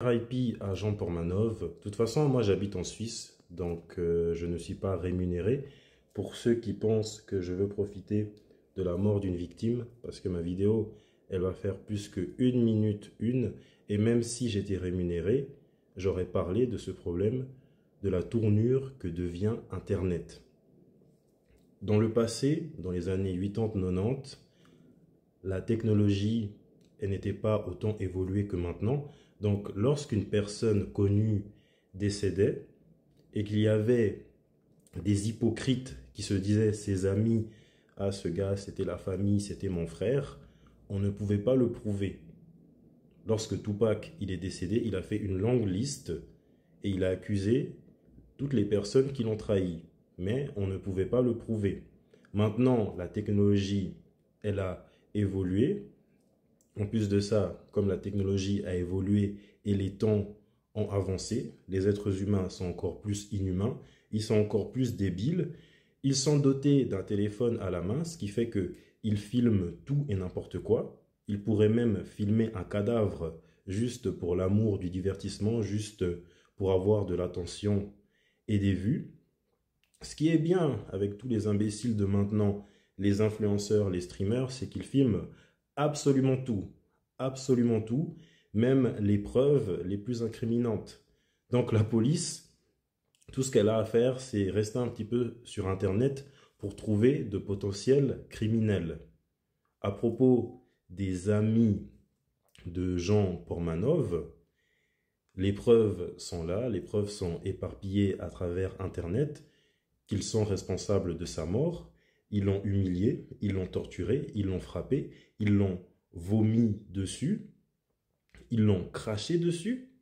RIP à Jean Pormanov. De toute façon, moi j'habite en Suisse, donc je ne suis pas rémunéré. Pour ceux qui pensent que je veux profiter de la mort d'une victime, parce que ma vidéo, elle va faire plus que 1 minute une, et même si j'étais rémunéré, j'aurais parlé de ce problème, de la tournure que devient Internet. Dans le passé, dans les années 80-90, la technologie, elle n'était pas autant évoluée que maintenant. Donc, lorsqu'une personne connue décédait et qu'il y avait des hypocrites qui se disaient ses amis, ah ce gars c'était la famille, c'était mon frère, on ne pouvait pas le prouver. Lorsque Tupac il est décédé, il a fait une longue liste et il a accusé toutes les personnes qui l'ont trahi. Mais on ne pouvait pas le prouver. Maintenant, la technologie, elle a évolué. En plus de ça, comme la technologie a évolué et les temps ont avancé, les êtres humains sont encore plus inhumains, ils sont encore plus débiles, ils sont dotés d'un téléphone à la main, ce qui fait qu'ils filment tout et n'importe quoi. Ils pourraient même filmer un cadavre juste pour l'amour du divertissement, juste pour avoir de l'attention et des vues. Ce qui est bien avec tous les imbéciles de maintenant, les influenceurs, les streamers, c'est qu'ils filment absolument tout, même les preuves les plus incriminantes. Donc la police, tout ce qu'elle a à faire, c'est rester un petit peu sur Internet pour trouver de potentiels criminels. À propos des amis de Jean Pormanov, les preuves sont là, les preuves sont éparpillées à travers Internet, qu'ils sont responsables de sa mort. Ils l'ont humilié, ils l'ont torturé, ils l'ont frappé, ils l'ont vomi dessus, ils l'ont craché dessus,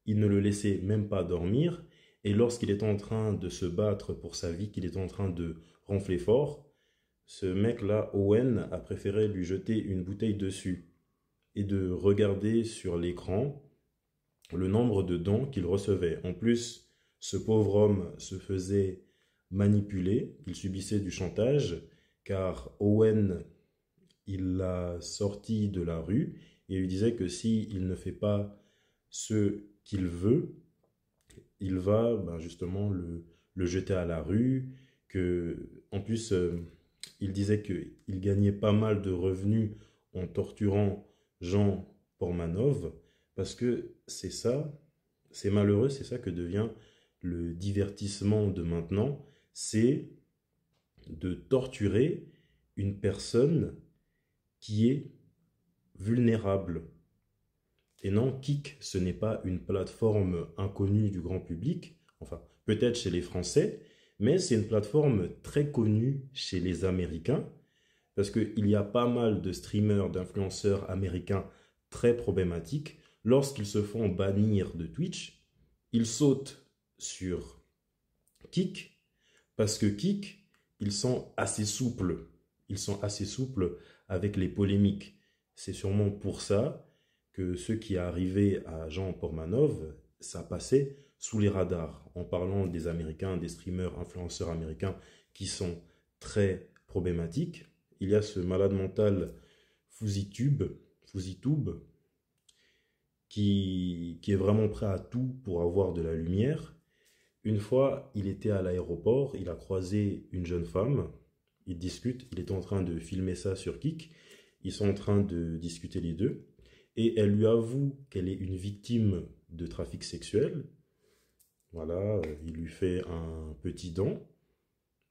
ils ne le laissaient même pas dormir. Et lorsqu'il est en train de se battre pour sa vie, qu'il est en train de ronfler fort, ce mec-là, Owen, a préféré lui jeter une bouteille dessus et de regarder sur l'écran le nombre de dents qu'il recevait. En plus, ce pauvre homme se faisait manipuler, il subissait du chantage, car Owen, il l'a sorti de la rue et lui disait que s'il ne fait pas ce qu'il veut, il va justement le jeter à la rue, que en plus il disait qu'il gagnait pas mal de revenus en torturant Jean Pormanov, parce que c'est ça, c'est malheureux, c'est ça que devient le divertissement de maintenant, c'est de torturer une personne qui est vulnérable. Et non, Kik, ce n'est pas une plateforme inconnue du grand public, enfin peut-être chez les Français, mais c'est une plateforme très connue chez les Américains, parce qu'il y a pas mal de streamers, d'influenceurs américains très problématiques. Lorsqu'ils se font bannir de Twitch, ils sautent sur Kik, parce que Kik, ils sont assez souples. Ils sont assez souples avec les polémiques. C'est sûrement pour ça que ce qui est arrivé à Jean Pormanov, ça passait sous les radars, en parlant des Américains, des streamers, influenceurs américains qui sont très problématiques. Il y a ce malade mental FuziTube, qui est vraiment prêt à tout pour avoir de la lumière. Une fois, il était à l'aéroport, il a croisé une jeune femme, ils discutent, il est en train de filmer ça sur Kik, ils sont en train de discuter les deux, et elle lui avoue qu'elle est une victime de trafic sexuel. Voilà, il lui fait un petit don.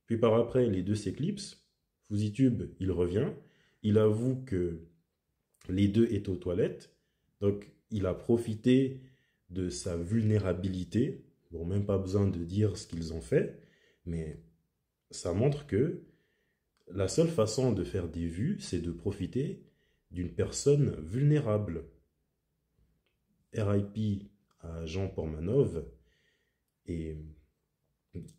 Puis par après, les deux s'éclipsent. FuziTube, il revient, il avoue que les deux étaient aux toilettes, donc il a profité de sa vulnérabilité. Bon, même pas besoin de dire ce qu'ils ont fait, mais ça montre que la seule façon de faire des vues, c'est de profiter d'une personne vulnérable. RIP à Jean Pormanov, et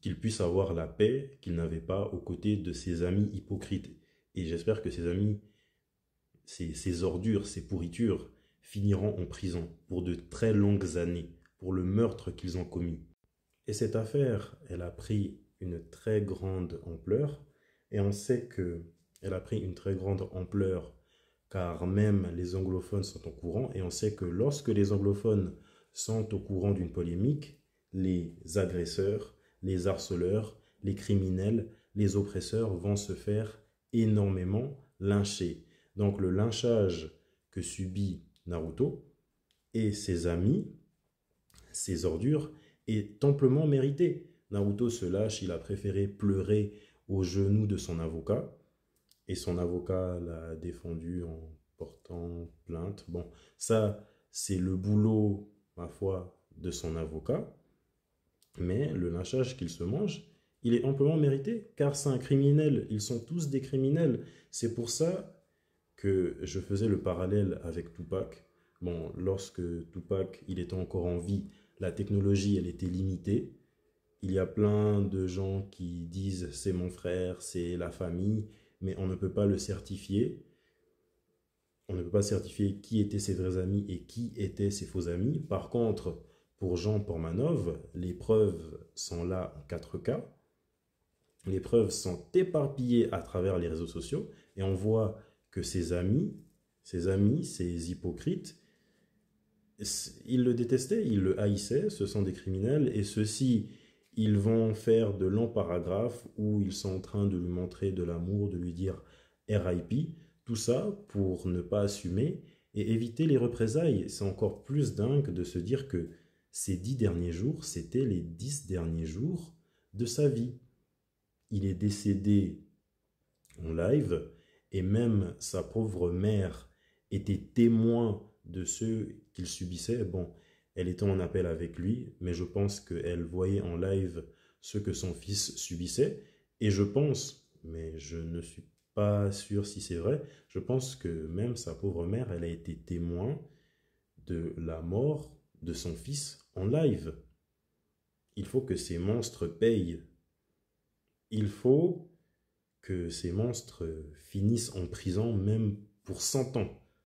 qu'il puisse avoir la paix qu'il n'avait pas aux côtés de ses amis hypocrites. Et j'espère que ses amis, ces ordures, ces pourritures, finiront en prison pour de très longues années, pour le meurtre qu'ils ont commis. Et cette affaire, elle a pris une très grande ampleur, et on sait qu'elle a pris une très grande ampleur car même les anglophones sont au courant, et on sait que lorsque les anglophones sont au courant d'une polémique, les agresseurs, les harceleurs, les criminels, les oppresseurs vont se faire énormément lyncher. Donc le lynchage que subit Naruto et ses amis, ses ordures, est amplement mérité. Naruto se lâche, il a préféré pleurer aux genoux de son avocat, et son avocat l'a défendu en portant plainte. Bon, ça, c'est le boulot, ma foi, de son avocat, mais le lynchage qu'il se mange, il est amplement mérité, car c'est un criminel, ils sont tous des criminels. C'est pour ça que je faisais le parallèle avec Tupac. Bon, lorsque Tupac, il était encore en vie, la technologie, elle était limitée. Il y a plein de gens qui disent c'est mon frère, c'est la famille, mais on ne peut pas le certifier. On ne peut pas certifier qui étaient ses vrais amis et qui étaient ses faux amis. Par contre, pour Jean Pormanov, les preuves sont là en 4K. Les preuves sont éparpillées à travers les réseaux sociaux et on voit que ses amis, ces hypocrites, ils le détestaient, ils le haïssaient, ce sont des criminels et ceux-ci, ils vont faire de longs paragraphes où ils sont en train de lui montrer de l'amour, de lui dire RIP, tout ça pour ne pas assumer et éviter les représailles. C'est encore plus dingue de se dire que ces 10 derniers jours, c'était les 10 derniers jours de sa vie. Il est décédé en live et même sa pauvre mère était témoin de ce qu'il subissait. Bon, elle était en appel avec lui, mais je pense qu'elle voyait en live ce que son fils subissait. Et je pense, mais je ne suis pas sûr si c'est vrai, je pense que même sa pauvre mère, elle a été témoin de la mort de son fils en live. Il faut que ces monstres payent. Il faut que ces monstres finissent en prison même pour 100 ans.